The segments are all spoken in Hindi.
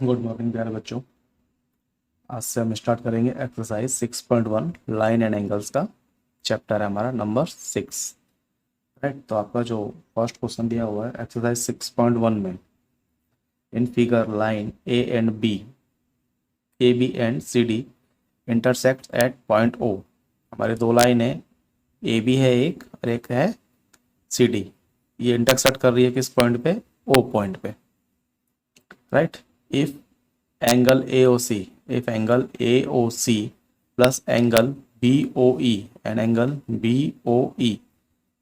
गुड मॉर्निंग प्यारे बच्चों। आज से हम स्टार्ट करेंगे एक्सरसाइज 6.1 लाइन एंड एंगल्स का। चैप्टर है हमारा नंबर 6। राइट, तो आपका जो फर्स्ट क्वेश्चन दिया हुआ है एक्सरसाइज 6.1 में, in figure line A B and C D intersect at point O. हमारे दो लाइन है, ए बी है एक और एक है सी डी। ये इंटरसेक्ट कर रही है किस पॉइंट पे? ओ पॉइंट पे। Right, if angle AOC, if angle AOC plus angle BOE and angle BOE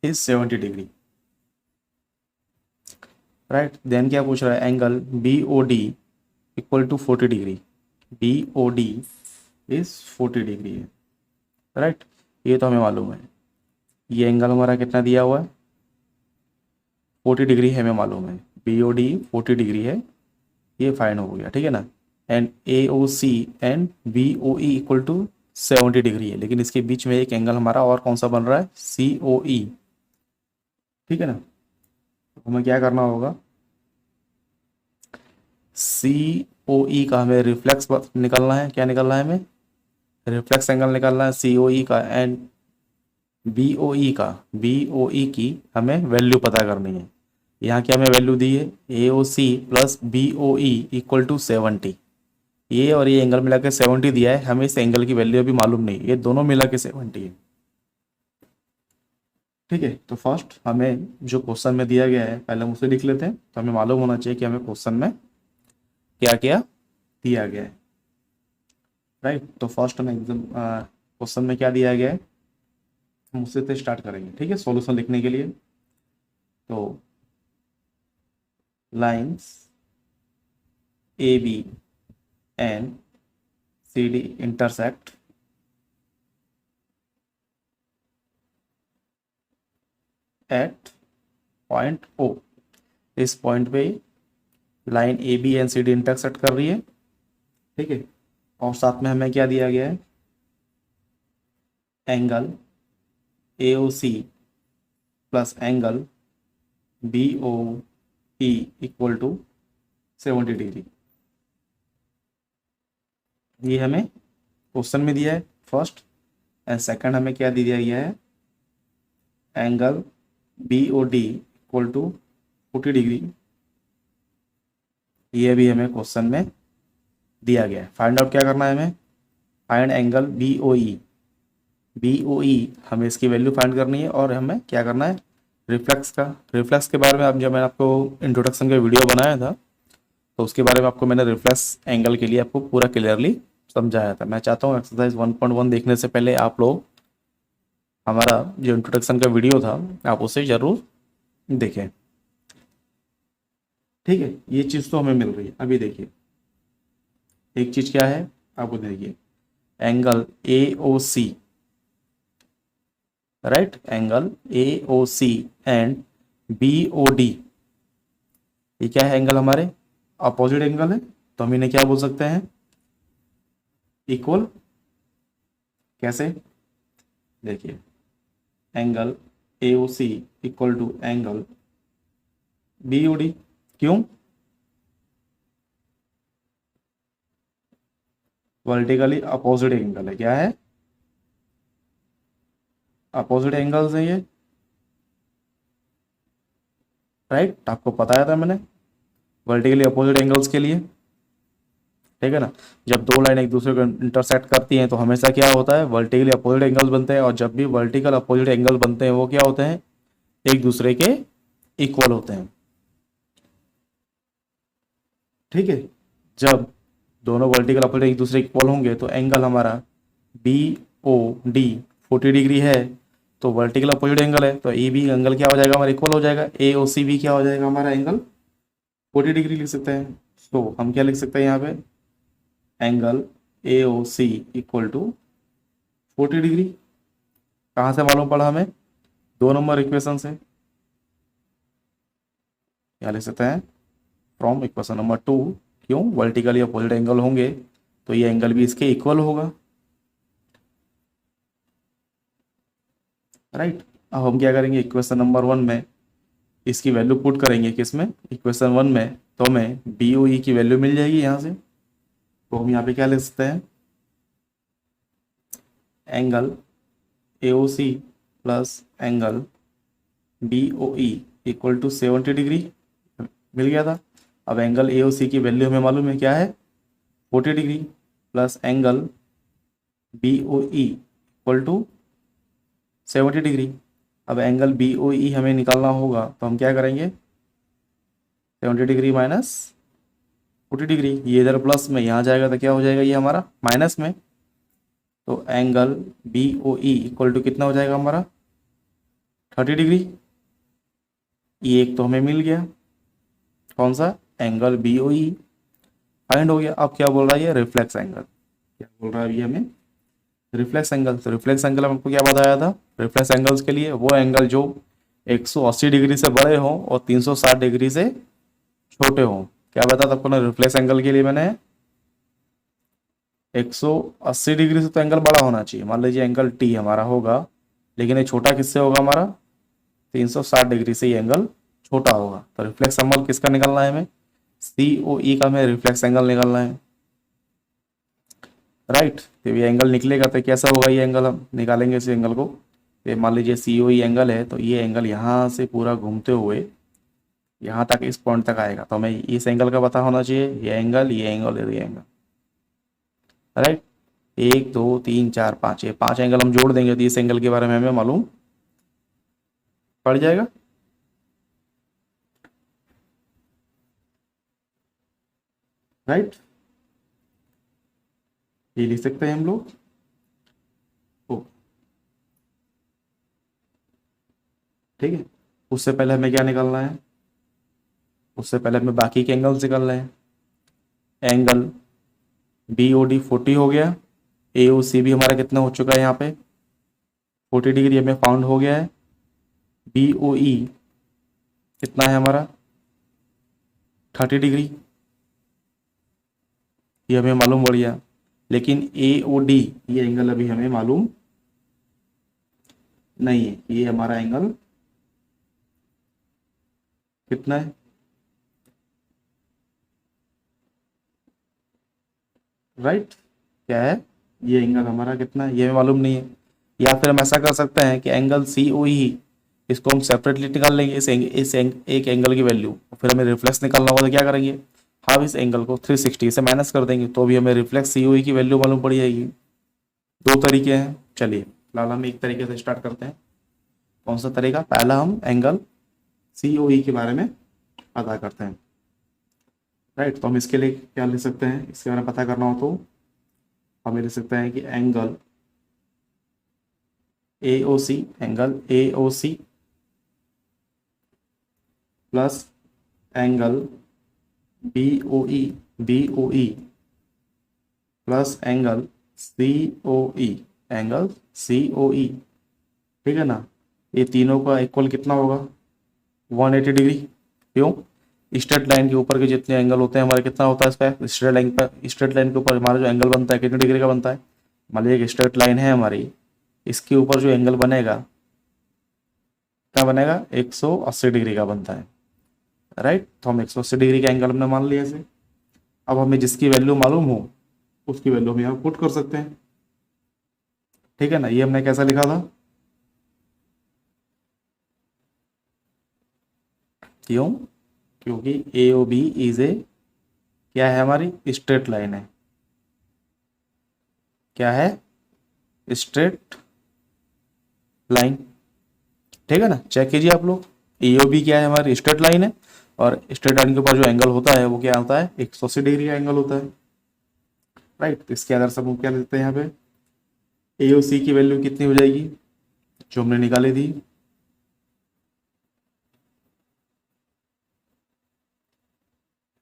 is 70 degree. Right, then क्या पूछ रहा है? Angle BOD equal to 40 degree. BOD is 40 degree है। राइट, ये तो हमें मालूम है। ये एंगल हमारा कितना दिया हुआ है? 40 डिग्री है, हमें मालूम है। BOD 40 डिग्री है, ये फाइन हो गया, ठीक है ना। And AOC and BOE equal to 70 degree है, लेकिन इसके बीच में एक एंगल हमारा और कौन सा बन रहा है? COE। ठीक है ना, तो हमें क्या करना होगा? COE का हमें रिफ्लेक्स निकालना है। क्या निकालना है हमें? रिफ्लेक्स एंगल निकालना है COE का। एंड BOE की हमें वैल्यू पता करनी है। यहाँ क्या हमें वैल्यू दी है? AOC plus BOE equal to 70। ये और ये एंगल मिला के 70 दिया है, हमें इस एंगल की वैल्यू अभी मालूम नहीं, ये दोनों मिला के 70 है। ठीक है, तो फर्स्ट हमें जो क्वेश्चन में दिया गया है पहले हम उसे लिख लेते हैं, तो हमें मालूम होना चाहिए कि हमें क्वेश्चन में क्या क्या दिया गया है। राइट, तो फर्स्ट हमें एग्जाम क्वेश्चन में क्या दिया गया है हम उससे तो स्टार्ट करेंगे। ठीक है, सॉल्यूशन लिखने के लिए। तो lines AB and CD intersect at point O। इस पॉइंट पे line AB and CD intersect कर रही है। ठीक है, और साथ में हमें क्या दिया गया है? Angle AOC plus angle BOE equal to 70 degree. ये हमें क्वेश्चन में दिया है फर्स्ट। एंड सेकंड हमें क्या दिया गया है? Angle BOD equal to 40 degree. ये भी हमें क्वेश्चन में दिया गया है। फाइंड आउट क्या करना है हमें? फाइंड एंगल BOE हमें इसकी वैल्यू फाइंड करनी है। और हमें क्या करना है? रिफ्लेक्स के बारे में अब जब मैंने आपको इंट्रोडक्शन का वीडियो बनाया था, तो उसके बारे में आपको मैंने रिफ्लेक्स एंगल के लिए आपको पूरा क्लियरली समझाया था। मैं चाहता हूँ एक्सरसाइज 1.1 देखने से पहले आप लोग हमारा जो इंट्रोडक्शन का वीडियो था आप उसे ज़रूर देखें। ठीक है, ये चीज़ तो हमें मिल रही है। अभी देखिए, एक चीज़ क्या है आपको देखिए, angle AOC। Right, angle AOC and BOD, ये क्या है? एंगल हमारे अपोजिट एंगल है, तो हम इन्हें क्या बोल सकते हैं? इक्वल। कैसे? देखिए, angle AOC equal to angle BOD। क्यों? वर्टिकली अपोजिट एंगल है। क्या है? अपोजिट एंगल्स है ये। राइट, आपको बताया था मैंने वर्टिकली अपोजिट एंगल्स के लिए। ठीक है ना, जब दो लाइन एक दूसरे को इंटरसेक्ट करती हैं तो हमेशा क्या होता है? वर्टिकली अपोजिट एंगल्स बनते हैं। और जब भी वर्टिकल अपोजिट एंगल बनते हैं वो क्या होते हैं? एक दूसरे के इक्वल होते हैं। ठीक है, जब दोनों वर्टिकल अपोजिट एक दूसरे के इक्वल होंगे तो एंगल हमारा BOD 40 डिग्री है, तो वर्टिकल अपोजिट एंगल है, तो ए बी एंगल क्या हो जाएगा? हमारा इक्वल हो जाएगा। AOC भी क्या हो जाएगा? हमारा एंगल 40 डिग्री लिख सकते हैं। तो हम क्या लिख सकते हैं यहाँ पे? Angle AOC equal to 40 degree. कहाँ से मालूम पड़ा हमें? 2 नंबर इक्वेशन से। क्या लिख सकते हैं? From equation number 2। क्यों? वर्टिकली अपोजिट एंगल होंगे तो ये एंगल भी इसके इक्वल होगा। राइट, अब हम क्या करेंगे? इक्वेशन नंबर 1 में इसकी वैल्यू पुट करेंगे। किस में? इक्वेशन 1 में तो हमें बी ओ ई की वैल्यू मिल जाएगी यहाँ से। तो हम यहाँ पे क्या लिख सकते हैं, angle A O C plus angle B O E equal to 70 degree मिल गया था। अब एंगल ए ओ सी की वैल्यू हमें मालूम है क्या है, 40 degree, plus angle B O E equal to 70 degree. अब एंगल बी ओ ई हमें निकालना होगा, तो हम क्या करेंगे, 70 डिग्री माइनस 40 डिग्री, ये इधर प्लस में, यहाँ जाएगा तो क्या हो जाएगा, ये हमारा माइनस में। तो angle B O E equal to कितना हो जाएगा हमारा, 30 डिग्री। ये एक तो हमें मिल गया, कौन सा, angle B O E find हो गया। अब क्या बोल रहा है ये, रिफ्लेक्स एंगल, क्या बोल रहा है अभी हमें, रिफ्लेक्स एंगल। तो रिफ्लेक्स एंगल हमको क्या बताया था, रिफ्लेक्स एंगल्स के लिए वो एंगल जो 180 डिग्री से बड़े हों और 360 डिग्री से छोटे हों। क्या बताया था आपको ना, रिफ्लेक्स एंगल के लिए मैंने 180 डिग्री से तो एंगल बड़ा होना चाहिए, मान लीजिए एंगल टी हमारा होगा, लेकिन ये छोटा किससे होगा हमारा, 360 डिग्री से ये एंगल छोटा होगा। तो रिफ्लेक्स एंगल किसका निकालना है हमें, सी ओ ई का हमें रिफ्लेक्स एंगल निकालना है, राइट। तो ये एंगल निकलेगा तो कैसा होगा, ये एंगल हम निकालेंगे इस एंगल को। ये मान लीजिए सी ओ ई एंगल है, तो ये एंगल यहाँ से पूरा घूमते हुए यहाँ तक, इस पॉइंट तक आएगा। तो हमें इस एंगल का पता होना चाहिए, ये एंगल, ये एंगल, ये एंगल, राइट। 1 2 3 4 5, ये 5 एंगल हम जोड़ देंगे तो इस एंगल के बारे में हमें मालूम पड़ जाएगा, राइट। ये लिख सकते हैं हम लोग। ओ, ठीक है। उससे पहले हमें क्या निकालना है, उससे पहले हमें बाकी के एंगल्स निकालना है। एंगल बी ओ डी 40 हो गया, ए ओ सी भी हमारा कितना हो चुका है यहाँ पे, 40 डिग्री हमें फाउंड हो गया है। बी ओ ई कितना है हमारा, 30 डिग्री, ये हमें मालूम पड़ गया। लेकिन ए ओ डी ये एंगल अभी हमें मालूम नहीं है, ये हमारा एंगल कितना है, राइट। क्या है, ये एंगल हमारा कितना है, ये हमें मालूम नहीं है। या फिर हम ऐसा कर सकते हैं कि एंगल सी ओ ई, इसको हम सेपरेटली निकाल लेंगे, एक एंगल की वैल्यू, फिर हमें रिफ्लेक्स निकालना होगा तो क्या करेंगे, हम इस एंगल को 360 से माइनस कर देंगे, तो भी हमें रिफ्लेक्स सी ओ ई की वैल्यू मालूम पड़ जाएगी। दो तरीके हैं, चलिए फिलहाल हम एक तरीके से स्टार्ट करते हैं। कौन सा तरीका, पहला हम एंगल सी ओ ई के बारे में पता करते हैं, राइट। तो हम इसके लिए क्या लिख सकते हैं, इसके बारे में पता करना हो तो हम लिख सकते हैं कि angle A O C, angle A O C plus angle B O E, B O E plus angle C O E, angle C O E, ठीक है ना। ये तीनों का इक्वल कितना होगा, 180 डिग्री। क्यों, स्ट्रेट लाइन के ऊपर के जितने एंगल होते हैं हमारे, कितना होता है इस पर, स्ट्रेट लाइन पर, स्ट्रेट लाइन के ऊपर हमारा जो एंगल बनता है कितने डिग्री का बनता है। मान लीजिए एक स्ट्रेट लाइन है हमारी, इसके ऊपर जो एंगल बनेगा क्या बनेगा, 180 डिग्री का बनता है, राइट। तो हम 180 डिग्री का एंगल हमने मान लिया इसे। अब हमें जिसकी वैल्यू मालूम हो उसकी वैल्यू हम यहाँ पुट कर सकते हैं, ठीक है ना। ये हमने कैसा लिखा था, क्यों, क्योंकि ए ओ बी इज ए, क्या है हमारी, स्ट्रेट लाइन है, क्या है, स्ट्रेट लाइन, ठीक है ना। चेक कीजिए आप लोग, ए ओ बी क्या है हमारी, स्ट्रेट लाइन है, और स्ट्रेट लाइन के ऊपर जो एंगल होता है वो क्या होता है, 180 डिग्री का एंगल होता है, राइट। तो इसके आधार से हम क्या लिखते हैं यहाँ पे, ए ओ सी की वैल्यू कितनी हो जाएगी, जो हमने निकाली थी,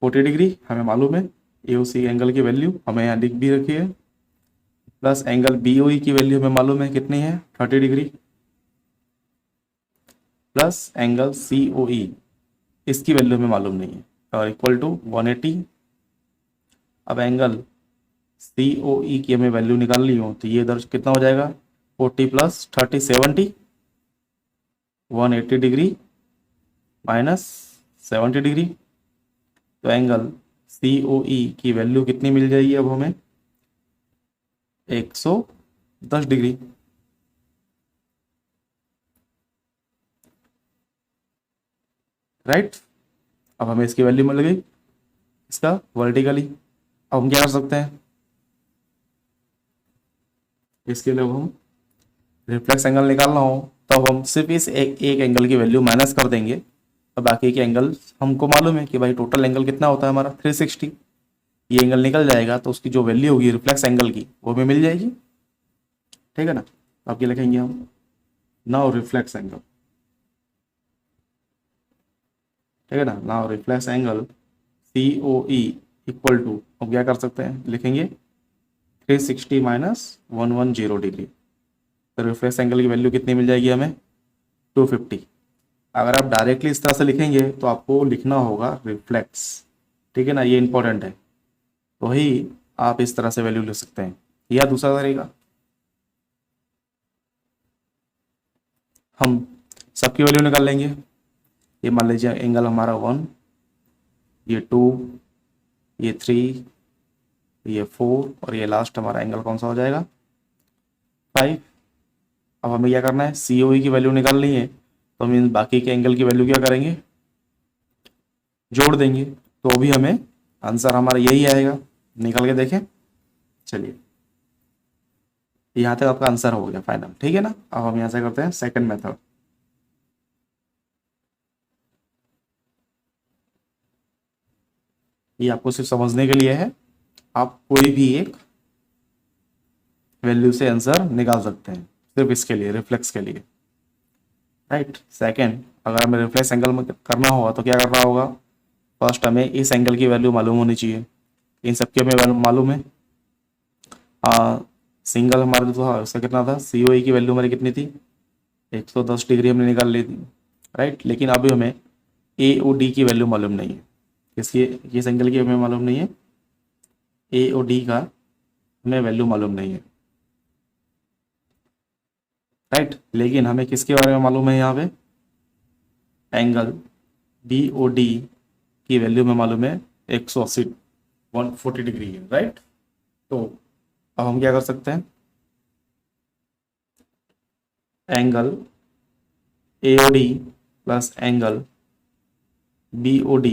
40 डिग्री हमें मालूम है, ए ओ सी एंगल की वैल्यू हमें यहाँ लिख भी रखी है, प्लस एंगल बी ओ ई की वैल्यू हमें मालूम है कितनी है, 30 degree, plus angle C O ई, इसकी वैल्यू हमें मालूम नहीं है, और इक्वल टू 180। अब एंगल सी ओ ई की हमें वैल्यू निकालनी हो तो ये इधर कितना हो जाएगा, 40 प्लस 30 70, 180 डिग्री माइनस 70 डिग्री, तो एंगल COE की वैल्यू कितनी मिल जाएगी अब हमें? 110 डिग्री। राइट, अब हमें इसकी वैल्यू मिल गई, इसका वर्टिकली। अब हम क्या कर सकते हैं, इसके लिए अब हम रिफ्लेक्स एंगल निकालना हो तो अब हम सिर्फ इस एक एंगल की वैल्यू माइनस कर देंगे, तो बाकी के एंगल हमको मालूम है कि भाई टोटल एंगल कितना होता है हमारा 360। ये एंगल निकल जाएगा तो उसकी जो वैल्यू होगी रिफ्लेक्स एंगल की वो भी मिल जाएगी। ठीक है ना, अब क्या लिखेंगे हम, नाउ रिफ्लेक्स एंगल। ठीक है ना, now reflex angle COE equal to, अब क्या कर सकते हैं, लिखेंगे 360 माइनस 110 डिग्री। तो रिफ्लेक्स एंगल की वैल्यू कितनी मिल जाएगी हमें? 250। अगर आप डायरेक्टली इस तरह से लिखेंगे तो आपको लिखना होगा रिफ्लेक्स। ठीक है ना, ये इंपॉर्टेंट है, तो ही आप इस तरह से वैल्यू लिख सकते हैं। या दूसरा तरीका, हम सबकी वैल्यू निकाल लेंगे। ये मान लीजिए एंगल हमारा 1, ये 2, ये 3, ये 4 और ये लास्ट हमारा एंगल कौन सा हो जाएगा, 5। अब हमें क्या करना है, COE की वैल्यू निकालनी है, तो हम इन बाकी के एंगल की वैल्यू क्या करेंगे, जोड़ देंगे, तो भी हमें आंसर हमारा यही आएगा। निकल के देखें, चलिए यहाँ तक आपका आंसर हो गया फाइनल। ठीक है ना, अब हम यहाँ से करते हैं सेकंड मेथड। ये आपको सिर्फ समझने के लिए है, आप कोई भी एक वैल्यू से आंसर निकाल सकते हैं, सिर्फ इसके लिए, रिफ्लेक्स के लिए। राइट, सेकंड, अगर हमें रिफ्लेक्स एंगल में करना होगा तो क्या करना होगा, फर्स्ट हमें इस एंगल की वैल्यू मालूम होनी चाहिए। इन सबकी हमें वैल्यू मालूम है। सिंगल हमारा जो था उसका कितना था, COE की वैल्यू हमारी कितनी थी, 110 डिग्री हमने निकाल ली थी। राइट, लेकिन अभी हमें AOD की वैल्यू मालूम नहीं है। किसकी, किस एंगल की हमें मालूम नहीं है, AOD का हमें वैल्यू मालूम नहीं है। राइट, लेकिन हमें किसके बारे में मालूम है, यहाँ पे एंगल BOD की वैल्यू में मालूम है 180 140 डिग्री है। राइट, तो अब हम क्या कर सकते हैं, angle AOD plus angle BOD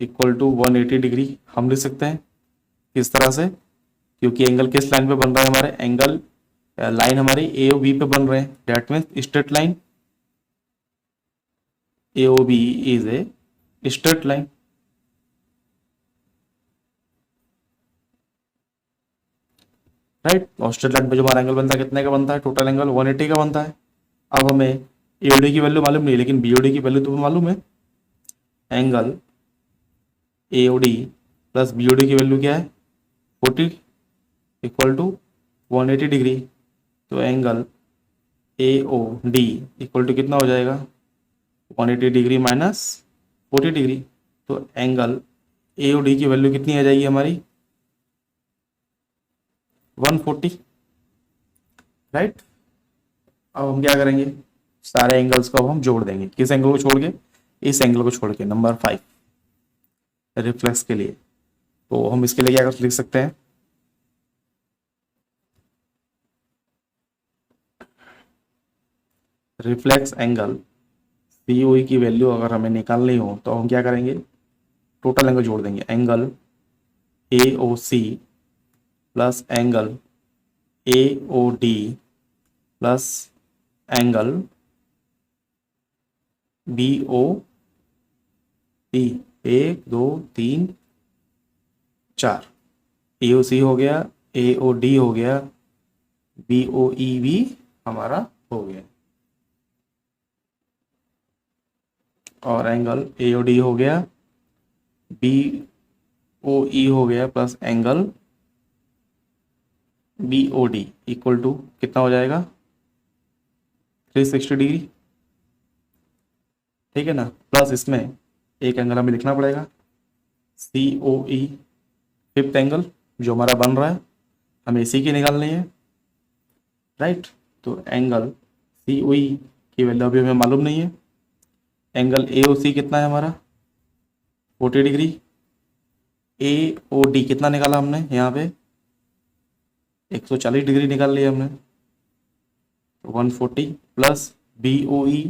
equal to 180 degree हम लिख सकते हैं। किस तरह से, क्योंकि एंगल किस लाइन पे बन रहा है, हमारे एंगल लाइन हमारी AOB पे बन रहे हैं, that means straight line. AOB is a straight line. Right, और स्ट्रेट लाइन पे जो हमारा एंगल बनता है कितने का बनता है, टोटल एंगल 180 का बनता है। अब हमें AOD की वैल्यू मालूम नहीं, लेकिन BOD की वैल्यू तो मालूम है। एंगल AOD प्लस BOD की वैल्यू क्या है, 40 इक्वल टू 180 डिग्री। तो एंगल AOD इक्वल टू कितना हो जाएगा, 180 डिग्री माइनस 40 डिग्री। तो एंगल AOD की वैल्यू कितनी आ जाएगी हमारी, 140। राइट, अब हम क्या करेंगे, सारे एंगल्स को अब हम जोड़ देंगे। किस एंगल को छोड़ के, इस एंगल को छोड़ के, नंबर 5 रिफ्लेक्स के लिए। तो हम इसके लिए क्या लिख सकते हैं, रिफ्लेक्स एंगल COE की वैल्यू अगर हमें निकालनी हो तो हम क्या करेंगे, टोटल एंगल जोड़ देंगे। Angle AOC plus angle AOD plus angle BOD, 1 2 3 4, AOC हो गया, AOD हो गया, BOE भी हमारा हो गया, और एंगल AOD हो गया, BOE हो गया, plus angle BOD equal to कितना हो जाएगा, 360 डिग्री। ठीक है ना, प्लस इसमें एक एंगल हमें लिखना पड़ेगा, COE, फिफ्थ एंगल जो हमारा बन रहा है, हमें इसी की निकालनी है। राइट, तो एंगल COE की वैल्यू अभी हमें मालूम नहीं है। एंगल AOC कितना है हमारा, 40 डिग्री। ए ओ डी कितना निकाला हमने यहाँ पे 140 डिग्री निकाल लिया हमने, 140 प्लस बी ओ ई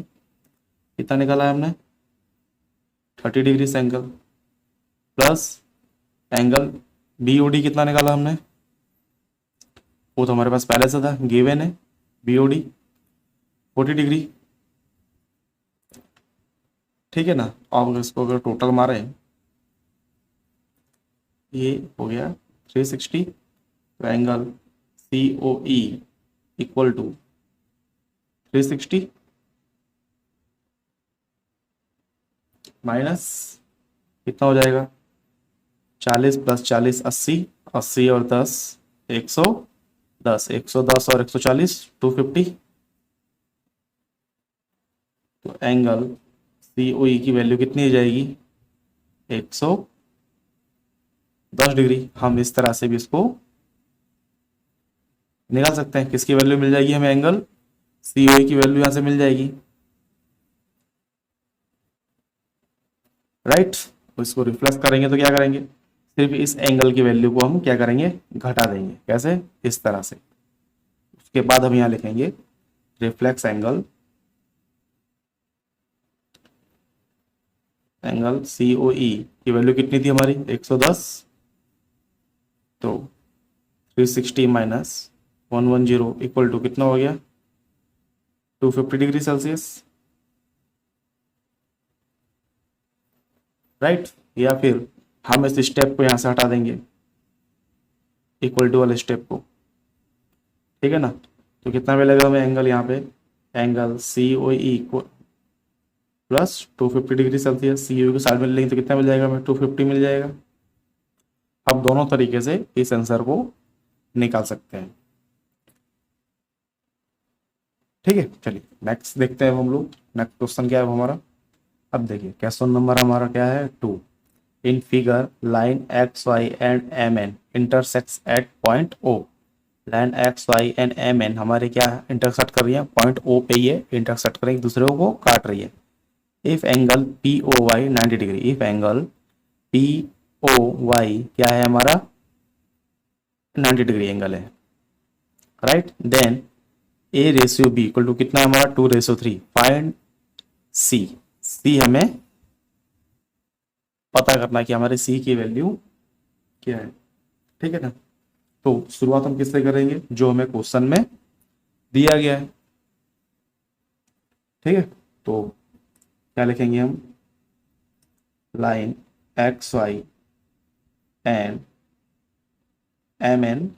कितना निकाला है हमने 30 डिग्री से angle, plus angle B O D कितना निकाला हमने, वो तो हमारे पास पहले से था, गिवन है बी ओ डी 40 डिग्री। ठीक है ना। अब इसको अगर टोटल मारे, ये हो गया 360, तो angle C O E equal to 360 minus कितना हो जाएगा 40 प्लस 40 80, 80 और 10 110, 110 और 140 250। तो एंगल सी ओ ई की वैल्यू कितनी हो जाएगी 110 डिग्री। हम इस तरह से भी इसको निकाल सकते हैं। किसकी वैल्यू मिल जाएगी हमें, एंगल सी ओ ई की वैल्यू यहां से मिल जाएगी, राइट। इसको रिफ्लेक्स करेंगे तो क्या करेंगे, सिर्फ इस एंगल की वैल्यू को हम क्या करेंगे घटा देंगे, कैसे, इस तरह से। उसके बाद हम यहां लिखेंगे reflex angle, angle C O ई की वैल्यू कितनी थी हमारी 110, तो 360 माइनस 110 इक्वल टू कितना हो गया 250 डिग्री सेल्सियस, राइट। या फिर हम इस स्टेप को यहां से हटा देंगे, इक्वल टू वाले स्टेप को, ठीक है ना। तो कितना मिलेगा हमें एंगल यहाँ पे, angle C O E plus 250 degree Celsius, सी ओ के साइड में लेंगे तो कितना मिल जाएगा हमें 250 मिल जाएगा। अब दोनों तरीके से इस आंसर को निकाल सकते हैं, ठीक है। चलिए नेक्स्ट देखते हैं हम लोग, नेक्स्ट क्वेश्चन क्या है हमारा। अब देखिए क्वेश्चन नंबर हमारा क्या है 2। In figure line X Y and M N intersects at point O. Line X Y and M N हमारे क्या इंटरसेक्ट कर रही है, पॉइंट ओ पे ये इंटरसेक्ट कर रही है, एक दूसरे को काट रही है। If angle P O Y 90 degree, if angle P O Y क्या है हमारा 90 डिग्री एंगल है, right. Then A ratio B equal to कितना है हमारा 2:3। फाइंड सी, सी हमें पता करना कि हमारे सी की वैल्यू क्या है, ठीक है ना। तो शुरुआत हम किससे करेंगे, जो हमें क्वेश्चन में दिया गया है, ठीक है। तो क्या लिखेंगे हम, line X Y and M N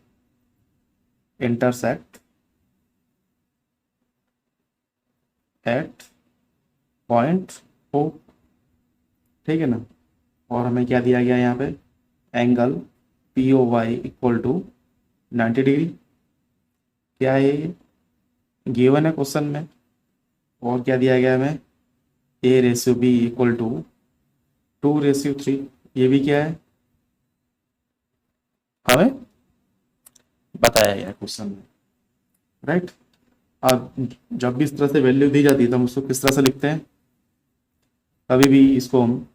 intersect at point O, ठीक है ना। और हमें क्या दिया गया यहाँ पे, angle P O Y equal to 90 degree, क्या है ये गिवन है क्वेश्चन में। और क्या दिया गया हमें, A ratio B equal to 2:3, ये भी क्या है हमें बताया गया क्वेश्चन में, राइट। अब जब भी इस तरह से वैल्यू दी जाती है तो हम उसको किस तरह से लिखते हैं, कभी भी इसको हम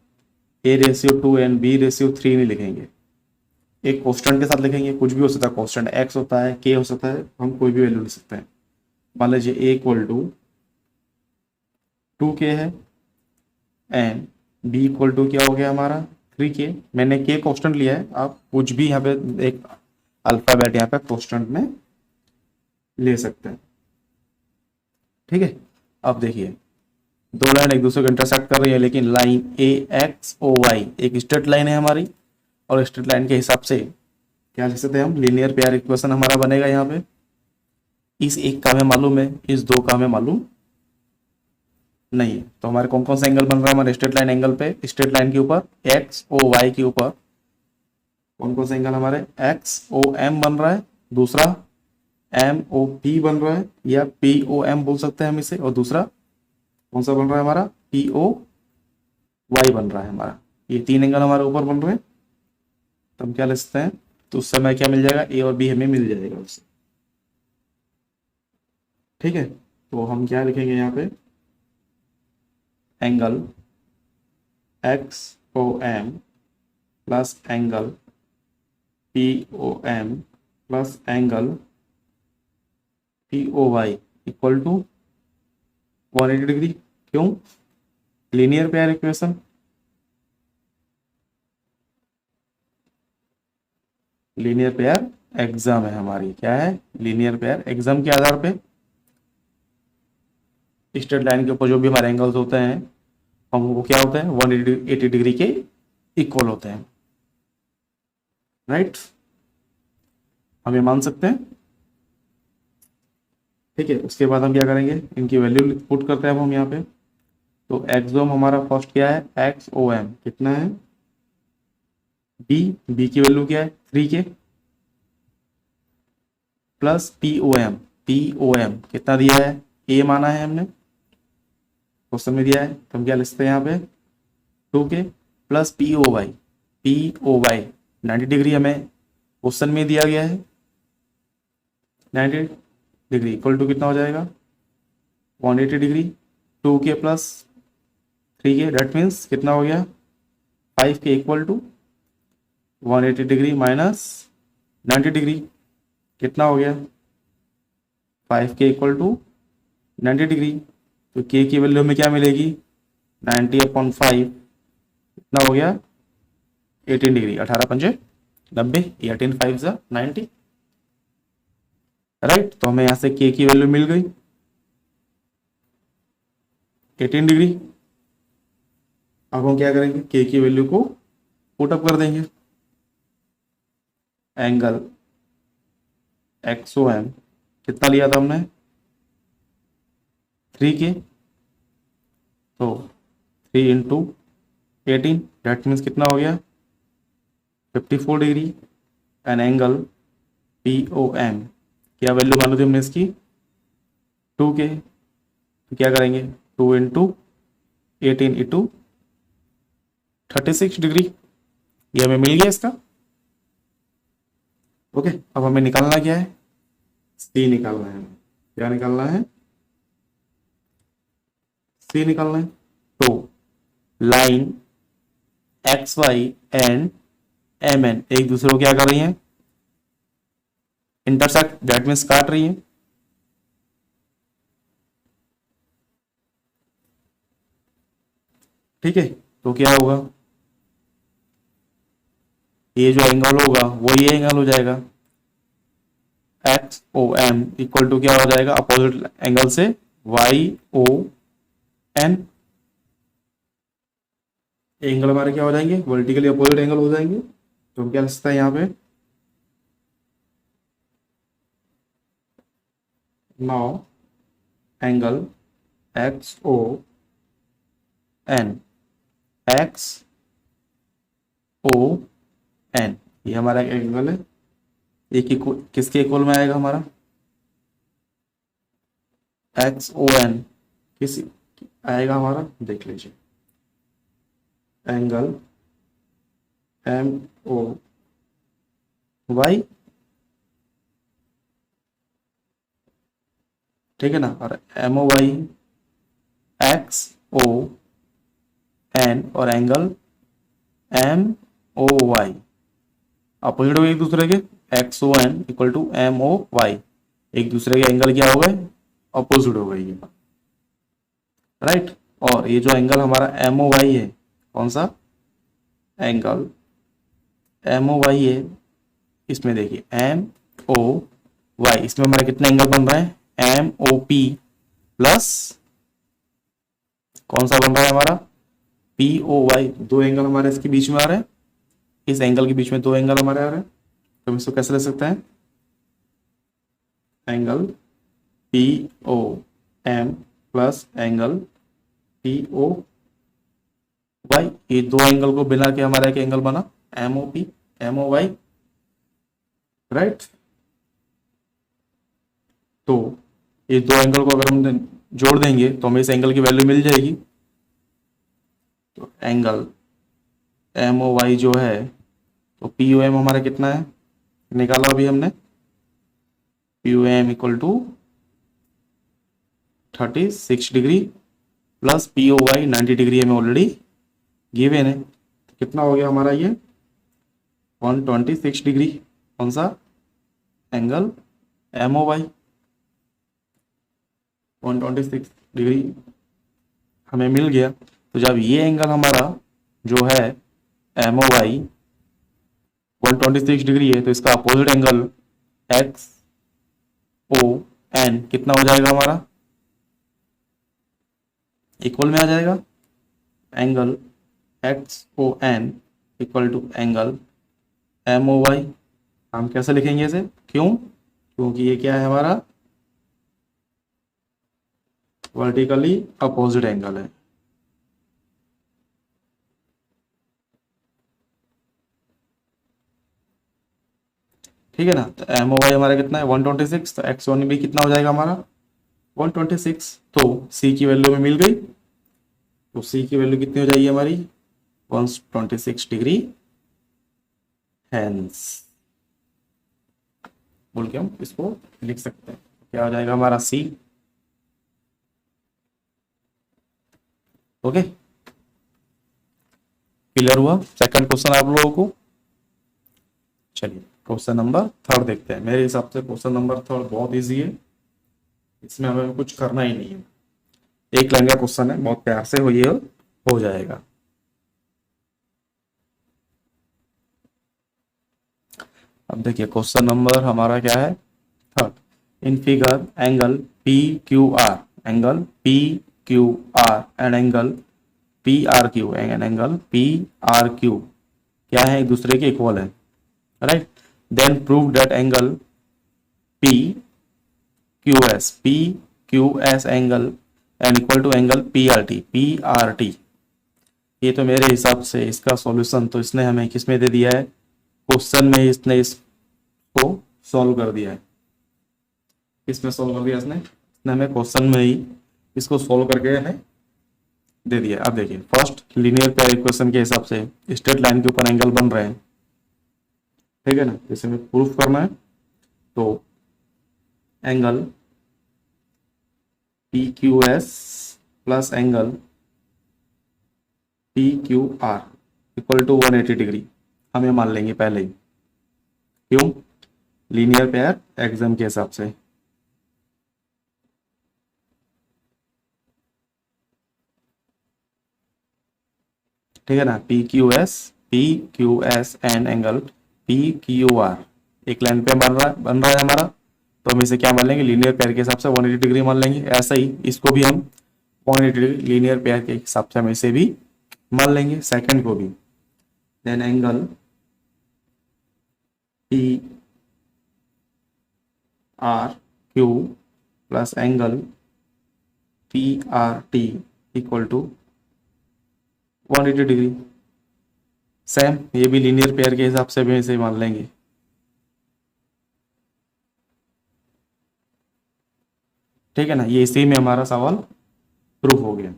A/2 एंड B/3 नहीं लिखेंगे, एक कॉन्स्टेंट के साथ लिखेंगे। कुछ भी हो सकता है, कॉन्स्टेंट एक्स होता है, के हो सकता है, हम कोई भी वैल्यू लिख सकते हैं। मान लीजिए A इक्वल टू 2K है एंड B इक्वल टू क्या हो गया हमारा 3K। मैंने K कॉन्स्टेंट लिया है, आप कुछ भी यहाँ पे एक अल्फाबेट यहाँ पे कॉन्स्टेंट में ले सकते हैं, ठीक है। अब देखिए दो लाइन एक दूसरे को इंटरसेक्ट कर रही है, लेकिन लाइन AXOY एक स्ट्रेट लाइन है हमारी, और स्ट्रेट लाइन के हिसाब से क्या लिख सकते हैं हम, लीनियर पेयर इक्वेशन हमारा बनेगा यहाँ पे। इस एक का हमें मालूम है, इस दो का हमें मालूम नहीं है। तो हमारे कौन कौन सा एंगल बन रहा है हमारे स्ट्रेट लाइन एंगल पे, स्ट्रेट लाइन के ऊपर XOY के ऊपर कौन कौन सा एंगल हमारे XOM बन रहा है, दूसरा MOP बन रहा है, या POM बोल सकते हैं हम इसे, और दूसरा कौन सा बन रहा है हमारा POY बन रहा है हमारा। ये तीन एंगल हमारे ऊपर बन रहे हैं, तो हम क्या लिख सकते हैं, तो उस समय क्या मिल जाएगा, A और B हमें मिल जाएगा उससे, ठीक है। तो हम क्या लिखेंगे यहाँ पे, angle XOM plus angle P O M plus angle P O Y equal to 180 degree. क्यों? Linear pair equation. Linear pair exam है हमारी, क्या है? लीनियर पेयर एग्जाम के आधार पे स्ट्रेट लाइन के ऊपर जो भी हमारे एंगल्स होते हैं हम वो क्या होते हैं 180 डिग्री के इक्वल होते हैं, राइट? हम ये मान सकते हैं। ठीक है, उसके बाद हम क्या करेंगे, इनकी वैल्यू पुट करते हैं अब हम यहाँ पे। तो एक्सोम हमारा फर्स्ट क्या है, एक्स ओ एम कितना है, बी की वैल्यू क्या है 3 के, प्लस पी ओ एम कितना दिया है, ए माना है हमने, क्वेश्चन में दिया है तो हम क्या लिखते हैं यहाँ पे 2 के, plus P O Y 90 degree हमें क्वेश्चन में दिया गया है, 90 डिग्री इक्वल टू कितना हो जाएगा 180 डिग्री, 2 के प्लस 3 के, डेट मीन्स कितना हो गया 5 के equal to 180 degree minus 90 degree कितना हो गया 5 के इक्वल टू 90 डिग्री। तो के की वैल्यू में क्या मिलेगी 90/5 कितना हो गया 18 डिग्री, 18 पंजे 90, 18 5 90, राइट? तो हमें यहां से के की वैल्यू मिल गई 18 डिग्री। अब हम क्या करेंगे, के की वैल्यू को पुट अप कर देंगे, एंगल एक्सओ एम कितना लिया था हमने 3 के, तो 3 इंटू 18 डेट मीन्स कितना हो गया 54 degree, an angle P O M क्या वैल्यू मालूम थी हमने इसकी 2 के, तो क्या करेंगे 2 इंटू 18 इंटू 36 डिग्री, ये हमें मिल गया इसका। ओके, अब हमें निकालना क्या है, सी निकालना है। क्या निकालना है, सी निकालना है। तो line X Y and M N एक दूसरे को क्या कर रही हैं, इंटरसेक्ट, डेट मीन्स काट रही है। ठीक है, तो क्या होगा, ये जो एंगल होगा वो ये एंगल हो जाएगा, X O M equal to क्या हो जाएगा अपोजिट एंगल से वाई ओ एन, एंगल हमारे क्या हो जाएंगे वर्टिकली अपोजिट एंगल हो जाएंगे। तो हम क्या लिख सकते हैं यहाँ पे, now angle X O N, X O N ये हमारा एंगल है, एक किसके इक्वल में आएगा हमारा एक्स ओ एन, किस आएगा हमारा, देख लीजिए एंगल एम ओ वाई, ठीक है ना, और M O Y X O N और angle M O Y opposite हो गए एक दूसरे के, X O N equal to M O Y, एक दूसरे के एंगल क्या हो गए अपोजिट हो गई है, राइट? और ये जो एंगल हमारा एम ओ वाई है, कौन सा एंगल एम ओ वाई है, इसमें देखिए एम ओ वाई, इसमें हमारा कितना एंगल बन रहा है एम ओ पी प्लस कौन सा बन रहा है हमारा पी ओ वाई, दो एंगल हमारे इसके बीच में आ रहे हैं, इस एंगल के बीच में दो एंगल हमारे आ रहे हैं। तो हम इसको कैसे ले सकते हैं, angle P O M plus angle P O Y, ये दो एंगल को मिला के हमारा एक एंगल बना M O P M O Y, right? तो ये दो एंगल को अगर हम जोड़ देंगे तो हमें इस एंगल की वैल्यू मिल जाएगी। तो एंगल एम ओ वाई जो है, तो पी ओ एम हमारा कितना है निकाला अभी हमने, P O M equal to 36 degree plus P O Y 90 degree हमें ऑलरेडी गिवन है, तो कितना हो गया हमारा ये 126 डिग्री। कौन सा angle? M O Y 126 degree हमें मिल गया। तो जब ये एंगल हमारा जो है एम ओ वाई 126 डिग्री है, तो इसका opposite angle X O N कितना हो जाएगा हमारा? इक्वल में आ जाएगा। Angle X O N equal to angle M O Y. हम कैसे लिखेंगे इसे? क्यों? क्योंकि ये क्या है हमारा? वर्टिकली अपोजिट एंगल है। ठीक है ना। तो एम ओ वाई हमारा कितना है? 126। तो एक्स वन भी कितना हो जाएगा हमारा? 126। तो सी की वैल्यू में मिल गई। तो सी की वैल्यू कितनी हो जाएगी हमारी? 126 डिग्री। हैंस बोल के हम इसको लिख सकते हैं। क्या हो जाएगा हमारा? सी। ओके, क्लियर हुआ सेकंड क्वेश्चन आप लोगों को? चलिए क्वेश्चन नंबर थर्ड देखते हैं। मेरे हिसाब से क्वेश्चन नंबर थर्ड बहुत इजी है, इसमें हमें कुछ करना ही नहीं है। एक लाइन का क्वेश्चन है, बहुत प्यार से हो जाएगा। अब देखिए क्वेश्चन नंबर हमारा क्या है? Third. In figure angle P Q R, angle P Q R and angle P R Q, and angle P R Q क्या है? एक दूसरे के इक्वल है, right. Then prove that angle P Q S, P Q S angle and equal to angle P R T, P R T. ये तो मेरे हिसाब से इसका सॉल्यूशन तो इसने हमें किस में दे दिया है? क्वेश्चन में इसने इसको सॉल्व कर दिया है। किसमें सॉल्व कर दिया इसने हमें क्वेश्चन में ही इसको सॉल्व करके हमें दे दिया। अब देखिए फर्स्ट लीनियर पेयर इक्वेशन के हिसाब से स्ट्रेट लाइन के ऊपर एंगल बन रहे हैं, ठीक है ना। इसे हमें प्रूफ करना है। तो angle P Q S plus angle P Q R equal to 180 degree हमें मान लेंगे पहले ही। क्यों? लीनियर पेयर एग्जाम के हिसाब से। ठीक है ना। P Q S and angle P Q are एक लाइन पे बन रहा है हमारा। तो हम इसे क्या मान लेंगे? लीनियर पेयर के हिसाब से 180 डिग्री मान लेंगे। ऐसा ही इसको भी हम 180 डिग्री लीनियर पेयर के हिसाब से हम इसे भी मान लेंगे, सेकंड को भी। Then angle P R Q plus angle P R T equal to 180 degree. Same ये भी लीनियर पेयर के हिसाब से भी इसे मान लेंगे। ठीक है ना। ये इसी में हमारा सवाल प्रूफ हो गया।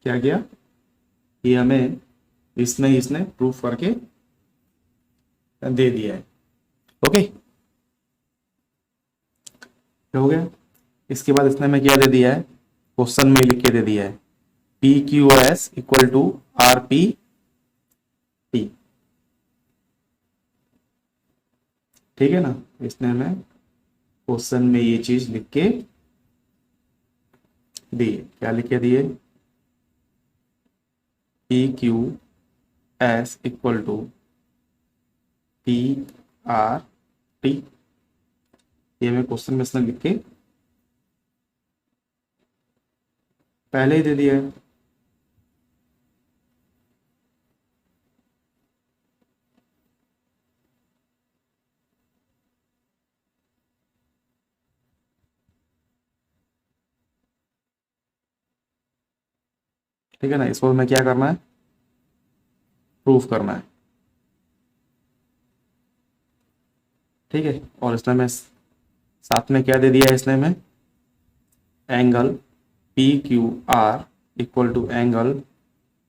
क्या किया? ये हमें इसने इसने प्रूफ करके दे दिया है। ओके, हो गया। इसके बाद इसने हमें क्या दे दिया है? क्वेश्चन में लिख के दे दिया है P Q S equal to R P T. ठीक है ना। इसने हमें क्वेश्चन में ये चीज लिख के दी। क्या लिख के दिए? P Q S equal to P R T. ये हमें क्वेश्चन में इसने लिख के पहले ही दे दिया है। ठीक है ना। इसको हमें क्या करना है? प्रूफ करना है। ठीक है। और इसने हमें साथ में क्या दे दिया है? इसने हमें angle P Q R equal to angle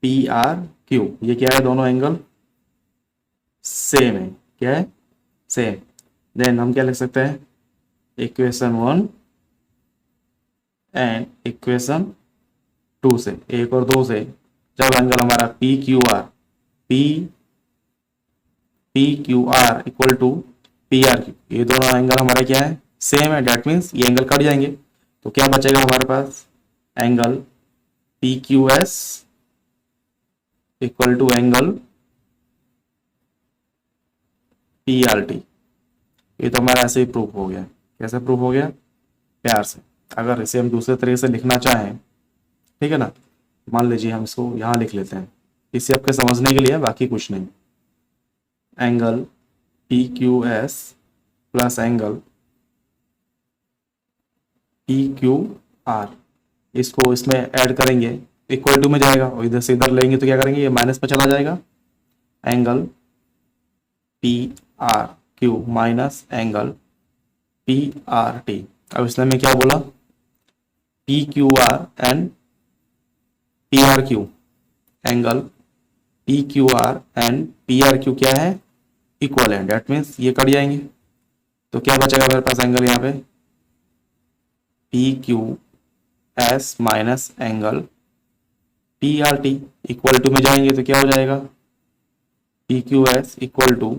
P R Q. ये क्या है? दोनों एंगल सेम है। क्या है? सेम। देन हम क्या लिख सकते हैं? इक्वेशन 1 एंड इक्वेशन 2 से, 1 और 2 से, जब एंगल हमारा P P Q R equal to P R Q, ये दोनों एंगल हमारे क्या है, सेम है, डेट मीन्स ये एंगल कट जाएंगे। तो क्या बचेगा हमारे पास, angle P Q S equal to angle P R T. ये तो हमारा ऐसे ही प्रूफ हो गया। कैसे प्रूफ हो गया, प्यार से। अगर इसे हम दूसरे तरीके से लिखना चाहें, ठीक है ना, मान लीजिए हम इसको यहाँ लिख लेते हैं, इसे आपके समझने के लिए, बाकी कुछ नहीं। Angle P Q S plus angle P Q are, इसको इसमें ऐड करेंगे, इक्वल टू में जाएगा, और इधर से इधर लेंगे तो क्या करेंगे, ये माइनस में चला जाएगा। Angle P R Q minus angle P R T. अब इसमें मैं क्या बोला, P Q R and P R Q, angle P Q R and P R Q क्या है, इक्वल है, डेट मीन्स ये कट जाएंगे। तो क्या बचेगा मेरे पास एंगल यहाँ पे, P Q S minus angle P R T, equal to में जाएंगे तो क्या हो जाएगा, P Q S equal to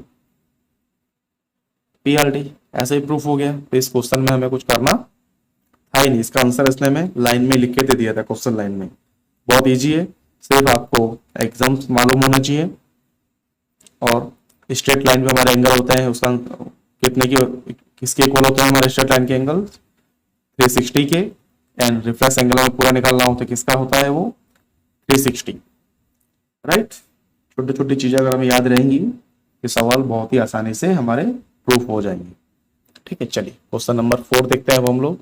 P R T. ऐसे ही प्रूफ हो गया। तो इस क्वेश्चन में हमें कुछ करना था ही नहीं, इसका आंसर इसने में लाइन में लिख के दे दिया था, क्वेश्चन लाइन में। बहुत इजी है, सिर्फ आपको एग्जाम्स मालूम होना चाहिए। और स्ट्रेट लाइन पे हमारे एंगल होते हैं, उसका कितने की, किसके इक्वल होते हैं हमारे स्ट्रेट लाइन के एंगल, 360 के। एंड रिफ्लेक्स एंगल में पूरा निकालना हो तो किसका होता है वो, 360, राइट। छोटी छोटी चीजें अगर हमें याद रहेंगी, ये सवाल बहुत ही आसानी से हमारे प्रूफ हो जाएंगे। ठीक है, चलिए क्वेश्चन नंबर 4 देखते हैं अब हम लोग।